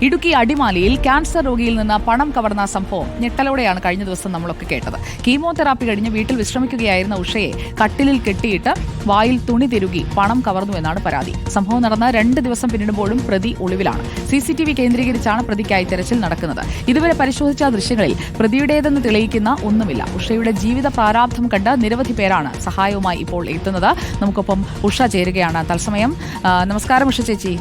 ഇടുക്കി അടിമാലിയിൽ ക്യാൻസർ രോഗിയിൽ നിന്ന് പണം കവർന്ന സംഭവം ഞെട്ടലോടെയാണ് കഴിഞ്ഞ ദിവസം നമ്മളൊക്കെ കേട്ടത്. കീമോതെറാപ്പി കഴിഞ്ഞ് വീട്ടിൽ വിശ്രമിക്കുകയായിരുന്ന ഉഷയെ കട്ടിലിൽ കെട്ടിയിട്ട് വായിൽ തുണി തിരുകി പണം കവർന്നുവെന്നാണ് പരാതി. സംഭവം നടന്ന 2 ദിവസം പിന്നിടുമ്പോഴും പ്രതി ഒളിവിലാണ്. CCTV കേന്ദ്രീകരിച്ചാണ് പ്രതിക്കായി തെരച്ചിൽ നടക്കുന്നത്. ഇതുവരെ പരിശോധിച്ച ദൃശ്യങ്ങളിൽ പ്രതിയുടേതെന്ന് തെളിയിക്കുന്ന ഒന്നുമില്ല. ഉഷയുടെ ജീവിത പ്രാരാബ്ധം കണ്ട് നിരവധി പേരാണ് സഹായവുമായി ഇപ്പോൾ എത്തുന്നത്. നമുക്കൊപ്പം ഉഷ ചേരുകയാണ് തത്സമയം. നമസ്കാരം ഉഷ ചേച്ചി.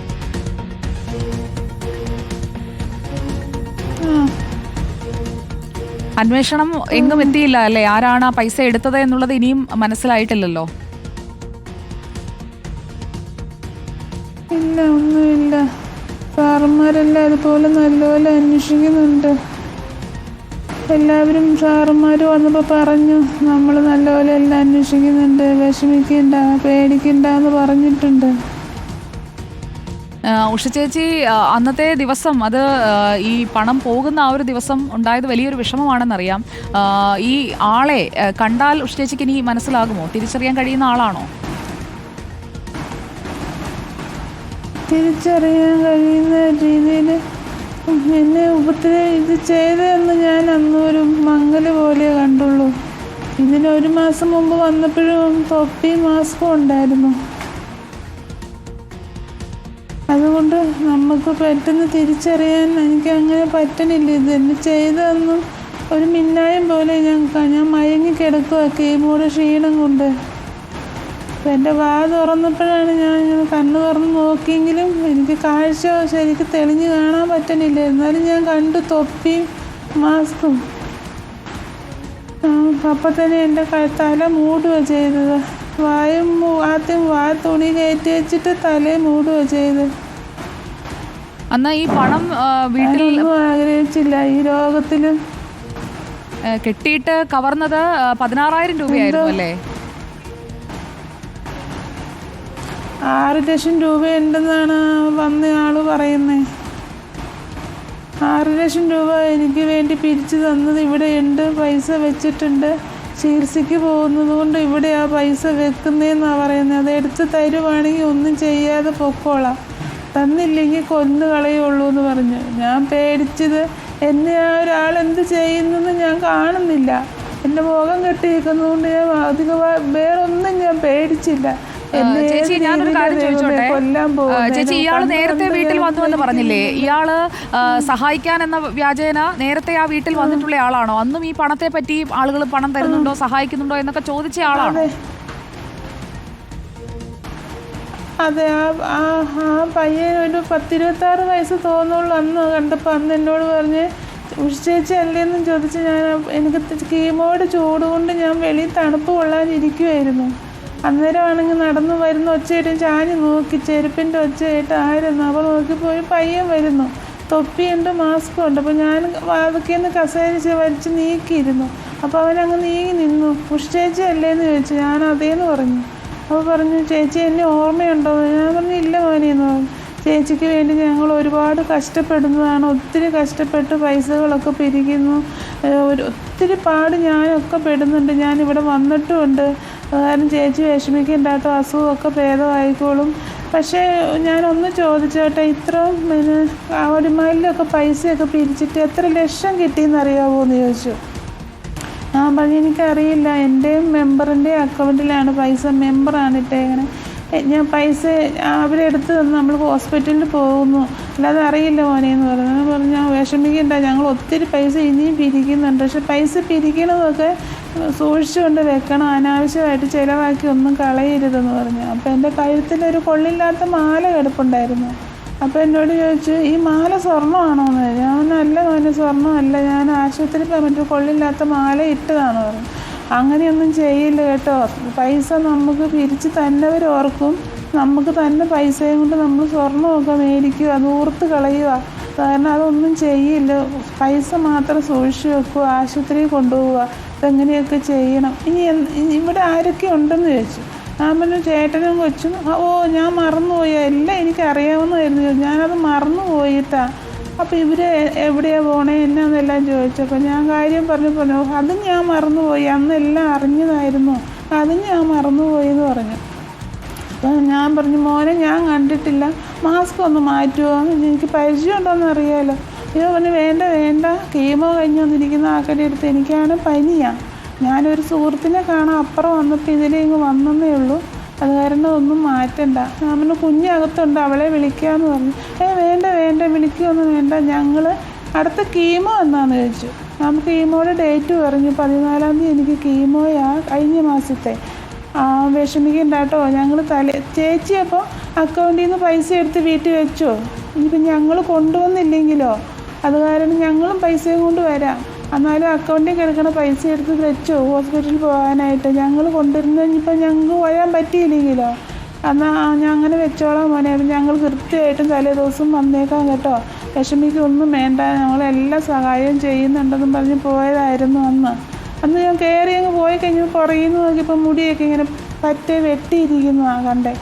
അന്വേഷണം എങ്ങും എത്തിയില്ല അല്ലേ? ആരാണ് പൈസ എടുത്തത് എന്നുള്ളത് ഇനിയും മനസ്സിലായിട്ടില്ലല്ലോ. ഇല്ല, ഒന്നുമില്ല. സാറന്മാരെല്ലാം അതുപോലെ നല്ലപോലെ അന്വേഷിക്കുന്നുണ്ട്. എല്ലാവരും സാറന്മാർ വന്നപ്പോൾ പറഞ്ഞു നമ്മൾ നല്ലപോലെ എല്ലാം അന്വേഷിക്കുന്നുണ്ട്, വിഷമിക്കണ്ട, പേടിക്കണ്ടെന്ന് പറഞ്ഞിട്ടുണ്ട്. ഉഷ ചേച്ചി, അന്നത്തെ ദിവസം അത് ഈ പണം പോകുന്ന ആ ഒരു ദിവസം ഉണ്ടായത് വലിയൊരു വിഷമമാണെന്നറിയാം. ഈ ആളെ കണ്ടാൽ ഉഷ ചേച്ചിക്ക് ഇനി മനസ്സിലാകുമോ? തിരിച്ചറിയാൻ കഴിയുന്ന ആളാണോ? തിരിച്ചറിയാൻ കഴിയുന്ന രീതിയിൽ എന്നെ ഇത് ചെയ്തതെന്ന് ഞാൻ അന്നൊരു മങ്ങൽ പോലെ കണ്ടുള്ളൂ. ഇതിന് 1 മാസം മുമ്പ് വന്നപ്പോഴും തൊപ്പി മാസ്കും ഉണ്ടായിരുന്നു. അതുകൊണ്ട് നമുക്ക് പെട്ടെന്ന് തിരിച്ചറിയാൻ എനിക്ക് അങ്ങനെ പറ്റണില്ല. ഇത് എന്നെ ചെയ്തതെന്നും ഒരു മിന്നായം പോലെ ഞാൻ മയങ്ങിക്കിടക്കുക കീബോർഡ് ക്ഷീണം കൊണ്ട്. എൻ്റെ വാ തുറന്നപ്പോഴാണ് ഞാൻ ഇങ്ങനെ കണ്ണ് തുറന്ന് നോക്കിയെങ്കിലും എനിക്ക് കാഴ്ച ശരിക്കും തെളിഞ്ഞ് കാണാൻ പറ്റണില്ല. എന്നാലും ഞാൻ കണ്ടു തൊപ്പിയും മാസ്കും. അപ്പം തന്നെ എൻ്റെ തല മൂടുക ചെയ്തത്. ആദ്യം തുണി കയറ്റി വെച്ചിട്ട് തലയെ മൂടുക ചെയ്ത്. അന്ന് ഈ പണം വീട്ടിൽ ആഗ്രഹിച്ചില്ല. ഈ രോഗത്തിൽ കെട്ടിയിട്ട് കവർന്നത് 16,000 രൂപയായിരുന്നു അല്ലേ? 6 ലക്ഷം രൂപയുണ്ടെന്നാണ് വന്ന ആള് പറയുന്നത്. 6 ലക്ഷം രൂപ എനിക്ക് വേണ്ടി പിരിച്ചു തന്നത് ഇവിടെ ഉണ്ട്, പൈസ വെച്ചിട്ടുണ്ട്. ചികിത്സയ്ക്ക് പോകുന്നത് കൊണ്ട് ഇവിടെ ആ പൈസ വെക്കുന്നതെന്നാണ് പറയുന്നത്. അത് എടുത്ത് തരുവാണെങ്കിൽ ഒന്നും ചെയ്യാതെ പൊക്കോളാം, തന്നില്ലെങ്കിൽ കൊന്നു കളയുള്ളൂ എന്ന് പറഞ്ഞു. ഞാൻ പേടിച്ചത് എന്നെ ആ ഒരാളെന്ത് ചെയ്യുന്നെന്ന് ഞാൻ കാണുന്നില്ല. എൻ്റെ മുഖം കെട്ടിയിരിക്കുന്നതുകൊണ്ട് ഞാൻ അധികം വേറൊന്നും ഞാൻ പേടിച്ചില്ല. ചേച്ചി, ഞാനൊരു കാര്യം ചോദിച്ചോട്ടെ ചേച്ചി, ഇയാള് നേരത്തെ വീട്ടിൽ വന്നു എന്ന് പറഞ്ഞില്ലേ? ഇയാള് സഹായിക്കാൻ എന്ന വ്യാജേന നേരത്തെ ആ വീട്ടിൽ വന്നിട്ടുള്ള ആളാണോ? അന്നും ഈ പണത്തെ പറ്റി ആളുകൾ പണം തരുന്നുണ്ടോ, സഹായിക്കുന്നുണ്ടോ എന്നൊക്കെ ചോദിച്ച ആളാണോ? അതെ. ആ പയ്യൻ ഒരു 10-26 വയസ്സ് തോന്നുള്ളൂ. അന്ന് കണ്ടപ്പോൾ അന്ന് എന്നോട് പറഞ്ഞ് ഉഷ ചേച്ചി അല്ലേന്നും ചോദിച്ച് എനിക്ക് കീമോയുടെ ചൂട് കൊണ്ട് ഞാൻ വെളിയിൽ തണുപ്പ് കൊള്ളാനിരിക്കുമായിരുന്നു. അന്നേരമാണെങ്കിൽ നടന്നു വരുന്ന ഒച്ചയായിട്ടും ചാഞ്ഞ് നോക്കി, ചെരുപ്പിൻ്റെ ഒച്ചയായിട്ട് ആയിരുന്നു. അപ്പോൾ നോക്കിപ്പോയി പയ്യൻ വരുന്നു, തൊപ്പിയുണ്ട്, മാസ്കും ഉണ്ട്. അപ്പോൾ ഞാൻ വാതിക്കേന്ന് കസേര വലിച്ച് നീക്കിയിരുന്നു. അപ്പോൾ അവനങ്ങ് നീങ്ങി നിന്നു. ഉഷ ചേച്ചി അല്ലേന്ന് ചോദിച്ചു. ഞാൻ അതേന്ന് പറഞ്ഞു. അപ്പോൾ പറഞ്ഞു, ചേച്ചി എന്നെ ഓർമ്മയുണ്ടോ? ഞാൻ പറഞ്ഞു, ഇല്ല മോനെന്ന് പറഞ്ഞു. ചേച്ചിക്ക് വേണ്ടി ഞങ്ങൾ ഒരുപാട് കഷ്ടപ്പെടുന്നതാണ്, ഒത്തിരി കഷ്ടപ്പെട്ട് പൈസകളൊക്കെ പിരിക്കുന്നു, ഒത്തിരി പാട് ഞാനൊക്കെ പെടുന്നുണ്ട്. ഞാനിവിടെ വന്നിട്ടുമുണ്ട്. കാരണം ചേച്ചി വിഷമിക്കേണ്ടാട്ടോ, അസുഖമൊക്കെ ഭേദമായിക്കോളും. പക്ഷേ ഞാനൊന്ന് ചോദിച്ചോട്ടെ, ഇത്രയും അടിമാലിലൊക്കെ പൈസയൊക്കെ പിരിച്ചിട്ട് എത്ര ലക്ഷം കിട്ടിയെന്നറിയാമോ എന്ന് ചോദിച്ചു. ഞാൻ പറഞ്ഞു, എനിക്കറിയില്ല, എൻ്റെയും മെമ്പറിൻ്റെയും അക്കൗണ്ടിലാണ് പൈസ, മെമ്പറാണ് ഇട്ടേങ്ങനെ. ഞാൻ പൈസ അവരെടുത്ത് തന്ന് നമ്മൾ ഹോസ്പിറ്റലിൽ പോകുന്നു, അല്ലാതെ അറിയില്ല മോനെന്ന് പറഞ്ഞു. ഞാൻ പറഞ്ഞു, വിഷമിക്കണ്ട, ഞങ്ങൾ ഒത്തിരി പൈസ ഇനിയും പിരിക്കുന്നുണ്ട്. പക്ഷെ പൈസ പിരിക്കണതൊക്കെ സൂക്ഷിച്ചുകൊണ്ട് വെക്കണം, അനാവശ്യമായിട്ട് ചിലവാക്കി ഒന്നും കളയരുതെന്ന് പറഞ്ഞു. അപ്പോൾ എൻ്റെ കഴുത്തിലൊരു കൊള്ളില്ലാത്ത മാല കിടപ്പുണ്ടായിരുന്നു. അപ്പോൾ എന്നോട് ചോദിച്ചു, ഈ മാല സ്വർണ്ണമാണോ എന്ന്. ഞാൻ അല്ല മോനെ, സ്വർണ്ണമല്ല, ഞാൻ ആശുപത്രിയിൽ മറ്റു കൊള്ളില്ലാത്ത മാല ഇട്ടതാണെന്ന് പറഞ്ഞു. അങ്ങനെയൊന്നും ചെയ്യില്ല കേട്ടോ, പൈസ നമുക്ക് പിരിച്ച് തന്നവർ ഓർക്കും, നമുക്ക് തന്നെ പൈസയും കൊണ്ട് നമ്മൾ സ്വർണ്ണമൊക്കെ മേടിക്കുക, അത് ഊർത്ത് കളയുക. കാരണം അതൊന്നും ചെയ്യില്ല, പൈസ മാത്രം സൂക്ഷിച്ച് വെക്കുക, ആശുപത്രിയിൽ കൊണ്ടുപോവുക, ഇതെങ്ങനെയൊക്കെ ചെയ്യണം. ഇനി ഇവിടെ ആരൊക്കെ ഉണ്ടെന്ന് ചോദിച്ചു. ഞാൻ പറഞ്ഞു, ചേട്ടനും കൊച്ചും. ഞാൻ മറന്നുപോയി, എല്ലാം എനിക്കറിയാവുന്നതായിരുന്നു, ഞാനത് മറന്നുപോയിട്ടാ. അപ്പോൾ ഇവർ എവിടെയാണ് പോണേ എന്നാന്നെല്ലാം ചോദിച്ചപ്പോൾ ഞാൻ കാര്യം പറഞ്ഞു. അതും ഞാൻ മറന്നുപോയി, അന്നെല്ലാം അറിഞ്ഞതായിരുന്നു, അതും ഞാൻ മറന്നുപോയി എന്ന് പറഞ്ഞു. അപ്പോൾ ഞാൻ പറഞ്ഞു, മോനെ ഞാൻ കണ്ടിട്ടില്ല, മാസ്ക് ഒന്ന് മാറ്റുമോ, എനിക്ക് പരിചയമുണ്ടോയെന്ന് അറിയാമല്ലോ. അയ്യോ പറഞ്ഞു വേണ്ട കീമോ കഴിഞ്ഞ് വന്നിരിക്കുന്ന ആൾക്കാരുടെ അടുത്ത് എനിക്കാണ് പനിയാണ്, ഞാനൊരു സുഹൃത്തിനെ കാണാൻ അപ്പുറം വന്നപ്പോൾ ഇതിലേക്ക് വന്നതേ ഉള്ളൂ, അത് കാരണം ഒന്നും മാറ്റണ്ട. ഞാൻ പറഞ്ഞു കുഞ്ഞകത്തുണ്ട് അവളെ വിളിക്കാമെന്ന് പറഞ്ഞു. വേണ്ട വിളിക്കുകയൊന്നും വേണ്ട, ഞങ്ങൾ അടുത്ത കീമോ എന്നാന്ന് ചോദിച്ചു. നമുക്ക് കീമോയുടെ ഡേറ്റ് പറഞ്ഞു, 14-ാം തീയതി എനിക്ക് കീമോയാ കഴിഞ്ഞ മാസത്തെ. വിഷമിക്കണ്ട കേട്ടോ, ഞങ്ങൾ ചേച്ചി അപ്പോൾ അക്കൗണ്ടിൽ നിന്ന് പൈസ എടുത്ത് വീട്ടിൽ വെച്ചോ, ഇനിയിപ്പം ഞങ്ങൾ കൊണ്ടുവന്നില്ലെങ്കിലോ, അത് കാരണം ഞങ്ങളും പൈസയും കൊണ്ട് വരാം, എന്നാലും അക്കൗണ്ടിൽ കിടക്കണ പൈസ എടുത്ത് വെച്ചോ ഹോസ്പിറ്റലിൽ പോകാനായിട്ട്, ഞങ്ങൾ കൊണ്ടുവരുന്ന ഇനിയിപ്പോൾ ഞങ്ങൾക്ക് വരാൻ പറ്റിയില്ലെങ്കിലോ, എന്നാൽ ഞാൻ അങ്ങനെ വെച്ചോളാം മോനെ, ഞങ്ങൾ കൃത്യമായിട്ടും തലേ ദിവസം വന്നേക്കാം കേട്ടോ, വിഷമിക്കൊന്നും വേണ്ട, ഞങ്ങളെല്ലാ സഹായവും ചെയ്യുന്നുണ്ടെന്നും പറഞ്ഞ് പോയതായിരുന്നു അന്ന് ഞാൻ കയറി അങ്ങ് പോയി കഴിഞ്ഞപ്പോൾ പുറകിന്ന് നോക്കിയപ്പോൾ മുടിയൊക്കെ ഇങ്ങനെ പറ്റേ വെട്ടിയിരിക്കുന്നതാണ് കണ്ടേ.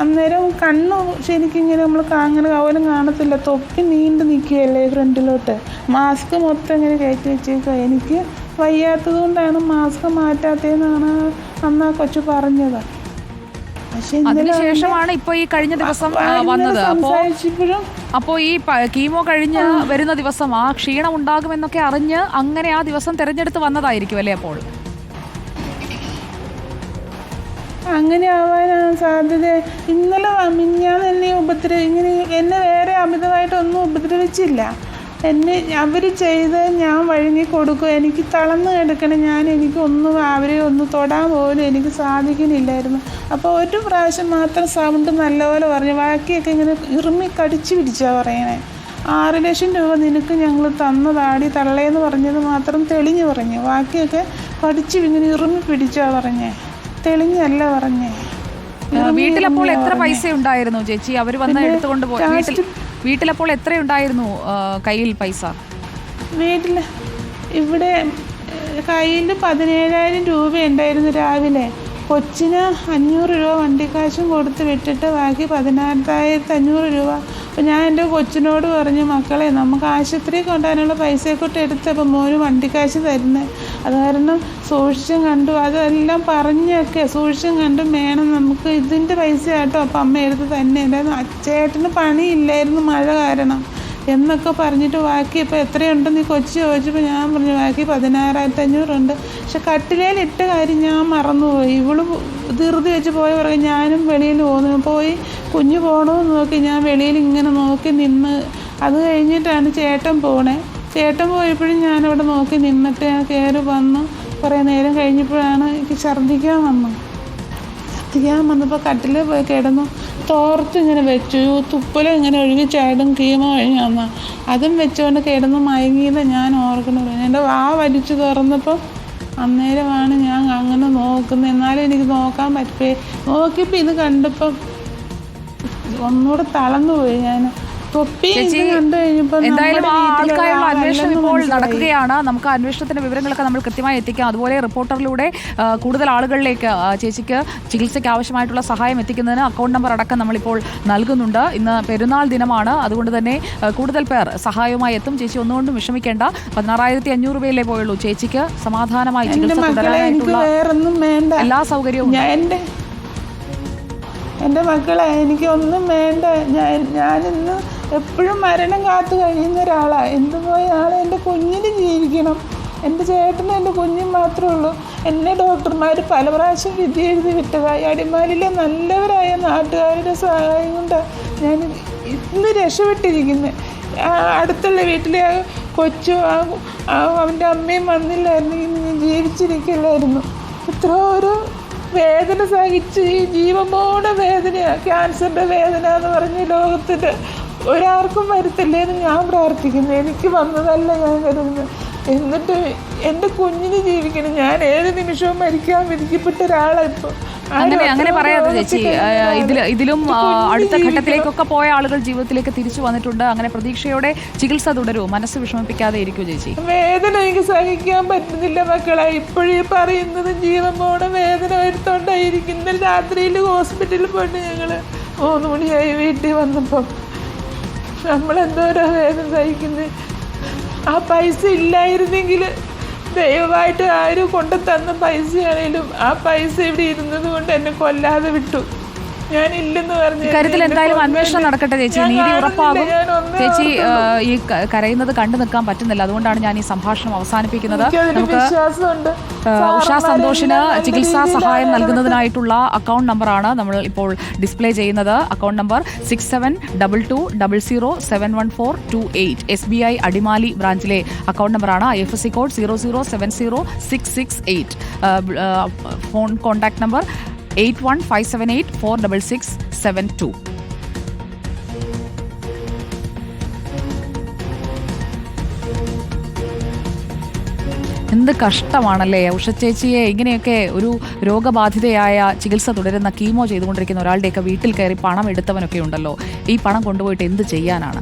അന്നേരം കണ്ണു ശരിക്കും ഇങ്ങനെ നമ്മൾ അങ്ങനെ കവലും കാണത്തില്ല, തൊപ്പി നീണ്ടു നിൽക്കുകയല്ലേ ഫ്രണ്ടിലോട്ട്, മാസ്ക് മൊത്തം ഇങ്ങനെ കയറ്റി വെച്ചേക്കുക. എനിക്ക് വയ്യാത്തത് കൊണ്ടാണ് മാസ്ക് മാറ്റാത്തതെന്നാണ് അന്ന് ആ കൊച്ചു പറഞ്ഞത്. പക്ഷെ അതിനുശേഷമാണ് ഇപ്പൊ ഈ കഴിഞ്ഞ ദിവസം വന്നത്. അപ്പോ ഈ കീമോ കഴിഞ്ഞ് വരുന്ന ദിവസം ആ ക്ഷീണം ഉണ്ടാകുമെന്നൊക്കെ അറിഞ്ഞ് അങ്ങനെ ആ ദിവസം തെരഞ്ഞെടുത്ത് വന്നതായിരിക്കും അല്ലേ? അപ്പോൾ അങ്ങനെ ആവാനാണ് സാധ്യത. ഇന്നലെ മിഞ്ഞാന്ന് എന്നെ വേറെ അമിതമായിട്ടൊന്നും ഉപദ്രവിച്ചില്ല. അവർ ചെയ്ത് ഞാൻ വഴങ്ങി കൊടുക്കും, എനിക്ക് തളർന്ന് കിടക്കണം, എനിക്കൊന്നും അവരെ ഒന്ന് തൊടാൻ പോലും എനിക്ക് സാധിക്കുന്നില്ലായിരുന്നു. അപ്പോൾ ഒരു പ്രാവശ്യം മാത്രം സൗണ്ട് നല്ലപോലെ പറഞ്ഞു, ബാക്കിയൊക്കെ ഇങ്ങനെ ഇറുമി കടിച്ചു പിടിച്ചാണ് പറയണേ. 6 ലക്ഷം രൂപ നിനക്ക് ഞങ്ങൾ തന്നതാടി തള്ളേന്ന് പറഞ്ഞത് മാത്രം തെളിഞ്ഞ് പറഞ്ഞു, ബാക്കിയൊക്കെ കടിച്ചു ഇങ്ങനെ ഇറുമി പിടിച്ചാണ് പറഞ്ഞേ, തെളിഞ്ഞല്ല പറഞ്ഞേ. വീട്ടിലപ്പോൾ എത്ര പൈസ ഉണ്ടായിരുന്നു ചേച്ചി? അവർ വന്ന് എടുത്തുകൊണ്ട് പോയി വീട്ടിലപ്പോൾ എത്രയുണ്ടായിരുന്നു കയ്യിൽ പൈസ? ഇവിടെ കയ്യിൽ 17,000 രൂപ ഉണ്ടായിരുന്നു രാവിലെ. കൊച്ചിന് 500 രൂപ വണ്ടിക്കാശും കൊടുത്ത് വിട്ടിട്ട് ബാക്കി 16,500 രൂപ. അപ്പോൾ ഞാൻ എൻ്റെ കൊച്ചിനോട് പറഞ്ഞു, മക്കളെ നമുക്ക് ആശുപത്രി കൊണ്ടുപോകാനുള്ള പൈസയെക്കൂട്ട് എടുത്തപ്പോൾ മോന് വണ്ടിക്കാശ് തരുന്നത്, അത് കാരണം സൂക്ഷിച്ചും കണ്ടു, അതെല്ലാം പറഞ്ഞൊക്കെ സൂക്ഷിച്ചും കണ്ടും വേണം, നമുക്ക് ഇതിൻ്റെ പൈസ ആട്ടോ അപ്പം അമ്മ എടുത്ത് തന്നെ ഉണ്ടായിരുന്നു, ചേട്ടന് പണിയില്ലായിരുന്നു മഴ കാരണം എന്നൊക്കെ പറഞ്ഞിട്ട് ബാക്കി ഇപ്പോൾ എത്രയുണ്ടെന്ന് ഈ കൊച്ചി ചോദിച്ചപ്പോൾ ഞാൻ പറഞ്ഞു ബാക്കി 16,500 ഉണ്ട്. പക്ഷെ കട്ടിലേലിട്ട കാര്യം ഞാൻ മറന്നുപോയി. ഇവള് ധൃതി വെച്ച് പോയ പറയും ഞാനും വെളിയിൽ പോയി കുഞ്ഞ് പോകണമെന്ന് നോക്കി ഞാൻ വെളിയിൽ ഇങ്ങനെ നോക്കി നിന്ന്. അത് കഴിഞ്ഞിട്ടാണ് ചേട്ടൻ പോയപ്പോഴും ഞാനവിടെ നോക്കി നിന്നിട്ട് ഞാൻ കയറി വന്നു. കുറേ നേരം കഴിഞ്ഞപ്പോഴാണ് എനിക്ക് ഛർദ്ദിക്കാൻ വന്നപ്പോൾ കട്ടിൽ പോയി കിടന്നു, തോർത്ത് ഇങ്ങനെ വെച്ചു, തുപ്പല ഇങ്ങനെ ഒഴുകി ചാടും, കീമോ കഴിഞ്ഞ് വന്ന അതും വെച്ചുകൊണ്ട് കിടന്ന് മയങ്ങിയത് ഞാൻ ഓർക്കണുള്ളൂ. എൻ്റെ വലിച്ചു തുറന്നപ്പോൾ അന്നേരമാണ് ഞാൻ അങ്ങനെ നോക്കുന്നത്. എന്നാലും എനിക്ക് നോക്കാൻ നോക്കിയപ്പോൾ ഇത് കണ്ടപ്പം ഒന്നുകൂടെ തളർന്നു പോയി ഞാൻ. എന്തായാലും ആ ആൾക്കാരുള്ള അന്വേഷണം ഇപ്പോൾ നടക്കുകയാണ്. നമുക്ക് അന്വേഷണത്തിന്റെ വിവരങ്ങളൊക്കെ നമ്മൾ കൃത്യമായി എത്തിക്കാം. അതുപോലെ റിപ്പോർട്ടറിലൂടെ കൂടുതൽ ആളുകളിലേക്ക് ചേച്ചിക്ക് ചികിത്സയ്ക്ക് ആവശ്യമായിട്ടുള്ള സഹായം എത്തിക്കുന്നതിന് അക്കൗണ്ട് നമ്പർ അടക്കം നമ്മളിപ്പോൾ നൽകുന്നുണ്ട്. ഇന്ന് പെരുന്നാൾ ദിനമാണ്, അതുകൊണ്ട് തന്നെ കൂടുതൽ പേർ സഹായവുമായി എത്തും. ചേച്ചി ഒന്നുകൊണ്ടും വിഷമിക്കേണ്ട. 16,500 രൂപയിലേ പോയുള്ളൂ. ചേച്ചിക്ക് സമാധാനമായി ചികിത്സ തുടരാനായിട്ടുള്ള എല്ലാ സൗകര്യവും. എൻ്റെ മക്കളെ എനിക്കൊന്നും വേണ്ട. ഞാനിന്ന് എപ്പോഴും മരണം കാത്തു കഴിയുന്ന ഒരാളാണ്. എന്തുപോയ ആളെ എൻ്റെ കുഞ്ഞിന് ജീവിക്കണം. എൻ്റെ ചേട്ടനും എൻ്റെ കുഞ്ഞും മാത്രമേ ഉള്ളൂ. എന്നെ ഡോക്ടർമാർ പല പ്രാവശ്യം വിധി എഴുതി വിട്ടതായി. അടിമാലിലെ നല്ലവരായ നാട്ടുകാരുടെ സഹായം കൊണ്ടാണ് ഞാൻ ഇന്ന് രക്ഷപ്പെട്ടിരിക്കുന്നത്. അടുത്തുള്ള വീട്ടിലെ ആ കൊച്ചു അവൻ്റെ അമ്മയും വന്നില്ലായിരുന്നെങ്കിൽ ഞാൻ ജീവിച്ചിരിക്കില്ലായിരുന്നു. ഇത്ര ഒരു വേദന സഹിച്ച് ഈ ജീവൻ പോണ വേദനയാണ്, ക്യാൻസറിൻ്റെ വേദന എന്ന് പറഞ്ഞ് ലോകത്തിൽ ഒരാൾക്കും വരത്തില്ലേന്ന് ഞാൻ പ്രാർത്ഥിക്കുന്നു. എനിക്ക് വന്നതല്ല ഞാൻ കരുതുന്നത്. എന്നിട്ട് എൻ്റെ കുഞ്ഞിന് ജീവിക്കണം. ഞാൻ ഏത് നിമിഷവും മരിക്കാൻ വിധിക്കപ്പെട്ട ഒരാളാണ് ഇപ്പോൾ. അങ്ങനെ പറയാതെ ചേച്ചി, ഇതിലും അടുത്ത ഘട്ടത്തിലേക്കൊക്കെ പോയ ആളുകൾ ജീവിതത്തിലേക്ക് തിരിച്ചു വന്നിട്ടുണ്ട്. അങ്ങനെ പ്രതീക്ഷയോടെ ചികിത്സ തുടരൂ, മനസ്സ് വിഷമിപ്പിക്കാതെ ഇരിക്കൂ ചേച്ചി. വേദന എനിക്ക് സഹിക്കാൻ പറ്റുന്നില്ല മക്കളെ. ഇപ്പോഴേ പറയുന്നത് ജീവൻ പോണ വേദന വരുത്തോണ്ടായിരിക്കും. ഇന്നലെ രാത്രിയിൽ ഹോസ്പിറ്റലിൽ പോയിട്ട് ഞങ്ങൾ 3 മണിയായി വീട്ടിൽ വന്നപ്പം നമ്മളെന്തോരോ വേദന സഹിക്കുന്നത്. ആ പൈസ ഇല്ലായിരുന്നെങ്കിൽ ദയവായിട്ട് ആരും കൊണ്ടു തന്ന പൈസയാണേലും ആ പൈസ ഇവിടെ ഇരുന്നത് കൊണ്ട് എന്നെ കൊല്ലാതെ വിട്ടു. ഞാനില്ലെന്ന് പറഞ്ഞു. ഇക്കാര്യത്തിൽ എന്തായാലും അന്വേഷണം നടക്കട്ടെ ചേച്ചി, നീതി ഉറപ്പാകും. ചേച്ചി ഈ കരയുന്നത് കണ്ടു നിൽക്കാൻ പറ്റുന്നില്ല, അതുകൊണ്ടാണ് ഞാൻ ഈ സംഭാഷണം അവസാനിപ്പിക്കുന്നത്. നമുക്ക് ഉഷാ സന്തോഷിന് ചികിത്സാ സഹായം നൽകുന്നതിനായിട്ടുള്ള അക്കൗണ്ട് നമ്പറാണ് നമ്മൾ ഇപ്പോൾ ഡിസ്പ്ലേ ചെയ്യുന്നത്. Account number 672200711428. SBI അടിമാലി ബ്രാഞ്ചിലെ അക്കൗണ്ട് നമ്പറാണ്. IFSC code 0070668. Phone contact number 8157846672. എന്ത് കഷ്ടമാണല്ലേ ഉഷ ചേച്ചിയെ ഇങ്ങനെയൊക്കെ ഒരു രോഗബാധിതയായ ചികിത്സ തുടരുന്ന കീമോ ചെയ്തുകൊണ്ടിരിക്കുന്ന ഒരാളുടെയൊക്കെ വീട്ടിൽ കയറി പണം എടുത്തവനൊക്കെ ഉണ്ടല്ലോ. ഈ പണം കൊണ്ടുപോയിട്ട് എന്ത് ചെയ്യാനാണ്?